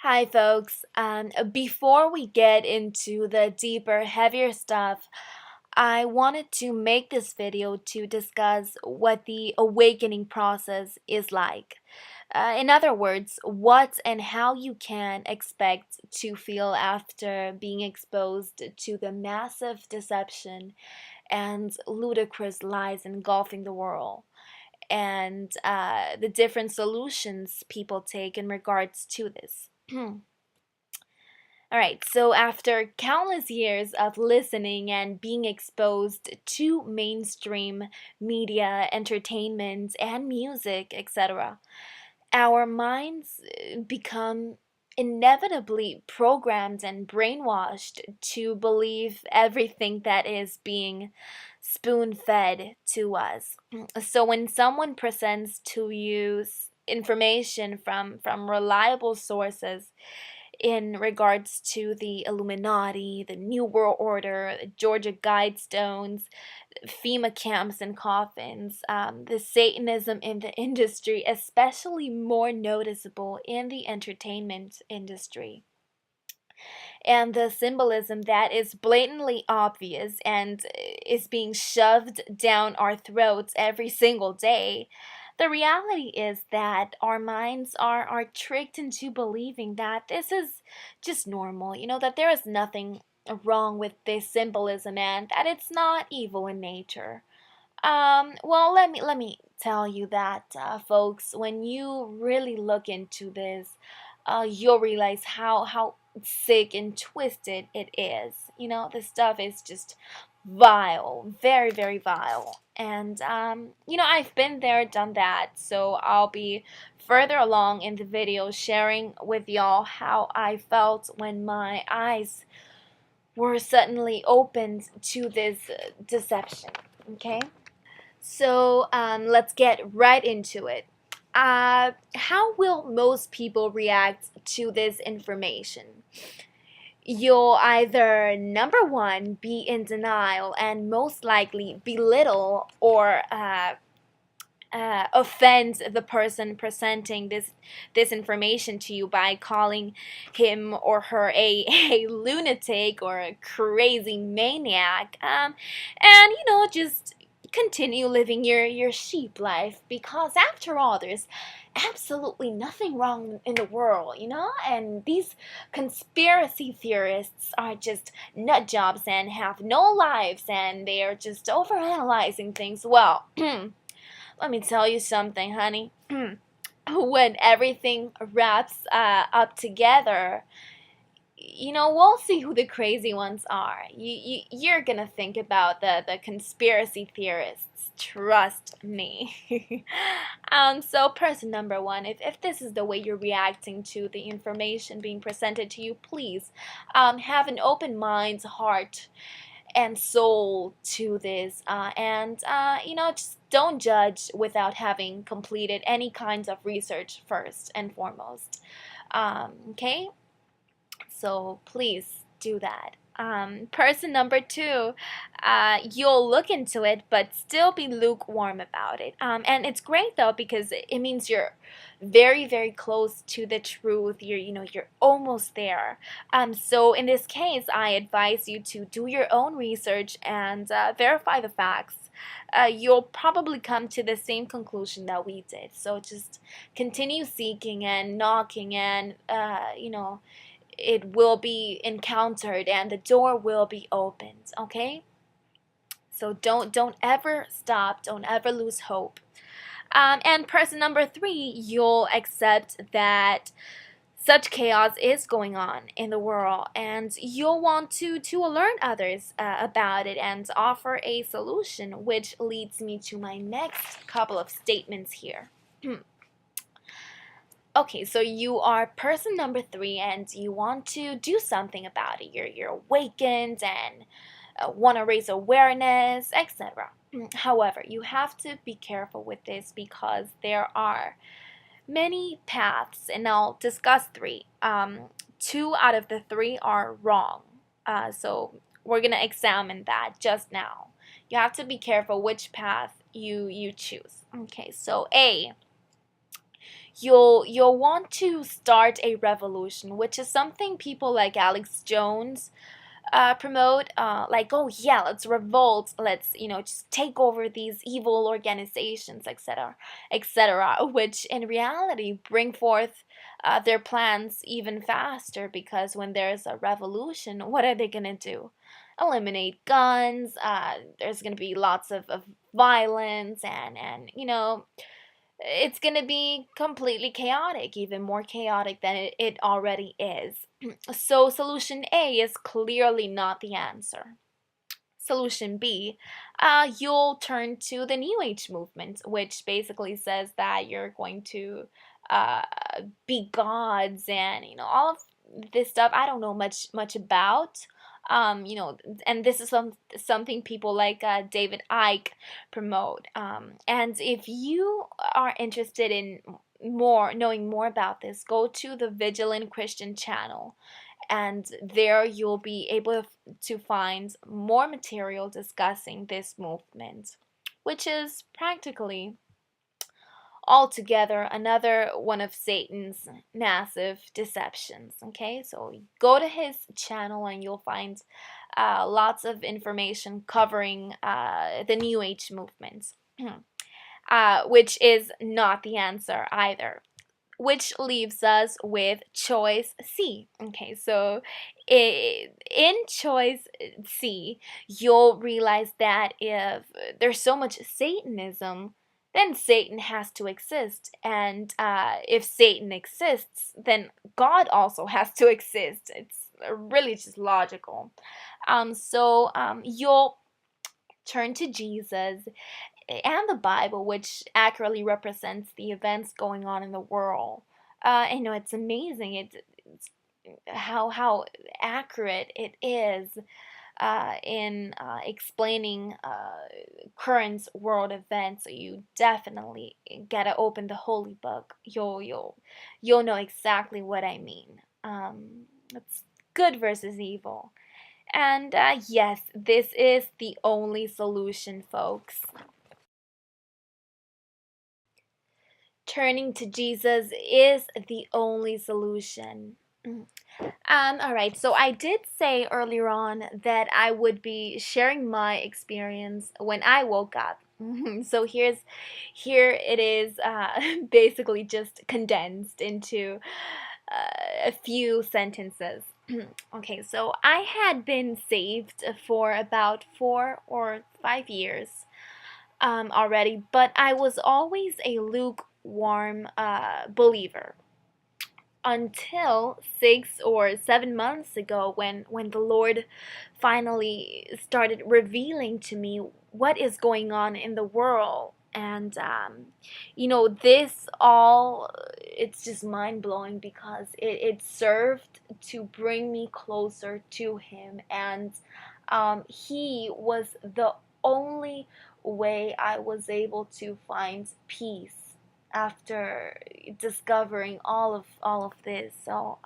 Hi, folks. Before we get into the deeper, heavier stuff, I wanted to make this video to discuss what the awakening process is like. In other words, what and how you can expect to feel after being exposed to the massive deception and ludicrous lies engulfing the world, and the different solutions people take in regards to this. All right, so after countless years of listening and being exposed to mainstream media, entertainment, and music, etc., our minds become inevitably programmed and brainwashed to believe everything that is being spoon fed to us. So when someone presents to you information from reliable sources in regards to the Illuminati, the New World Order, the Georgia Guidestones, FEMA camps and coffins, the Satanism in the industry, especially more noticeable in the entertainment industry. And the symbolism that is blatantly obvious and is being shoved down our throats every single day. The reality is that our minds are tricked into believing that this is just normal, that there is nothing wrong with this symbolism and that it's not evil in nature. Well, let me tell you that, folks, when you really look into this, you'll realize how sick and twisted it is. The stuff is just vile, very, very vile. And I've been there, done that, so I'll be further along in the video sharing with y'all how I felt when my eyes were suddenly opened to this deception. Okay? So let's get right into it. How will most people react to this information? You'll either, number one, be in denial and most likely belittle or offend the person presenting this information to you by calling him or her a lunatic or a crazy maniac, and just continue living your sheep life, because after all, there's absolutely nothing wrong in the world, and these conspiracy theorists are just nut jobs and have no lives, and they are just overanalyzing things. Well, let me tell you something, honey. When everything wraps up together, we'll see who the crazy ones are. You're gonna think about the conspiracy theorists. Trust me. So person number one, if this is the way you're reacting to the information being presented to you, please have an open mind, heart, and soul to this, and just don't judge without having completed any kinds of research first and foremost. Okay, so please do that. Person number two, you'll look into it but still be lukewarm about it. And it's great though, because it means you're very, very close to the truth. You're almost there. So in this case, I advise you to do your own research and verify the facts. You'll probably come to the same conclusion that we did. So just continue seeking and knocking, and it will be encountered and the door will be opened. Okay, so don't ever stop, don't ever lose hope. And person number three, you'll accept that such chaos is going on in the world, and you'll want to alert others about it and offer a solution, which leads me to my next couple of statements here. Okay, so you are person number three and you want to do something about it. You're awakened and want to raise awareness, etc. However, you have to be careful with this, because there are many paths, and I'll discuss three. Two out of the three are wrong. So we're going to examine that just now. You have to be careful which path you choose. Okay, so A, you'll want to start a revolution, which is something people like Alex Jones promote, like, oh yeah, let's revolt, let's, just take over these evil organizations, etc., etc., which in reality bring forth their plans even faster, because when there's a revolution, what are they gonna do? Eliminate guns. There's gonna be lots of violence, and it's gonna be completely chaotic, even more chaotic than it already is. So solution A is clearly not the answer. Solution B, you'll turn to the New Age movement, which basically says that you're going to uh, be gods, and all of this stuff I don't know much about. And this is something people like David Icke promote. And if you are interested in knowing more about this, go to the Vigilant Christian channel, and there you'll be able to find more material discussing this movement, which is practically altogether another one of Satan's massive deceptions. Okay, so go to his channel and you'll find lots of information covering the New Age movement, which is not the answer either. Which leaves us with choice C. Okay, so in choice C, you'll realize that if there's so much Satanism, then Satan has to exist. And if Satan exists, then God also has to exist. It's really just logical. So you'll turn to Jesus and the Bible, which accurately represents the events going on in the world. It's amazing. It's how accurate it is in explaining current world events. So you definitely gotta open the Holy Book. You'll know exactly what I mean. It's good versus evil. And yes, this is the only solution, folks. Turning to Jesus is the only solution. All right, so I did say earlier on that I would be sharing my experience when I woke up. So here it is, basically just condensed into a few sentences. Okay, so I had been saved for about 4 or 5 years already, but I was always a lukewarm believer until 6 or 7 months ago, when the Lord finally started revealing to me what is going on in the world. And this all, it's just mind-blowing, because it served to bring me closer to him. And he was the only way I was able to find peace after discovering all of this. So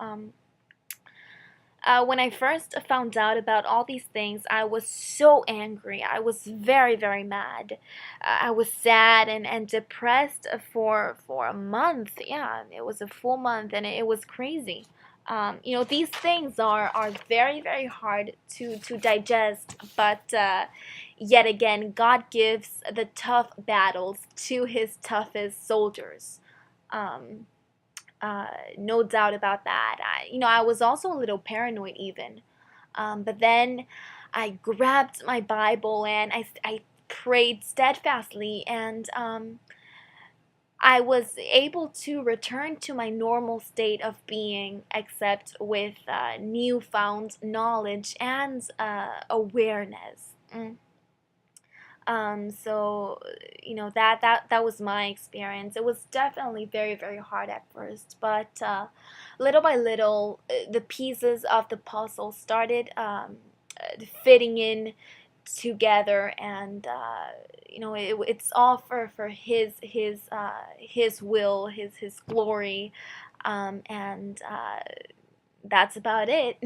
when I first found out about all these things, I was so angry. I was very, very mad. I was sad and depressed for a month. Yeah, it was a full month, and it was crazy. These things are very, very hard to digest, but yet again, God gives the tough battles to his toughest soldiers. Um, no doubt about that. I was also a little paranoid even. But then I grabbed my Bible and I prayed steadfastly, and I was able to return to my normal state of being, except with newfound knowledge and awareness. So that was my experience. It was definitely very, very hard at first, but little by little, the pieces of the puzzle started fitting in together, and it's all for his will, his glory, and that's about it.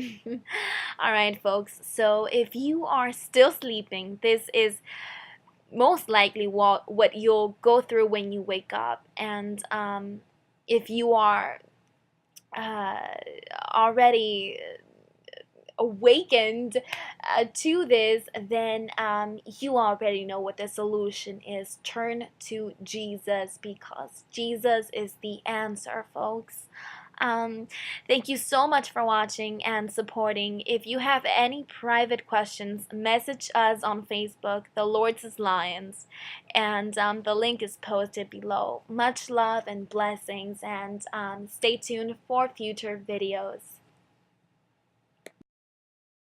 All right, folks. So if you are still sleeping, this is most likely what you'll go through when you wake up. And if you are already awakened to this, then you already know what the solution is. Turn to Jesus, because Jesus is the answer, folks. Thank you so much for watching and supporting. If you have any private questions, message us on Facebook, The Lord's Lions, and the link is posted below. Much love and blessings, and stay tuned for future videos.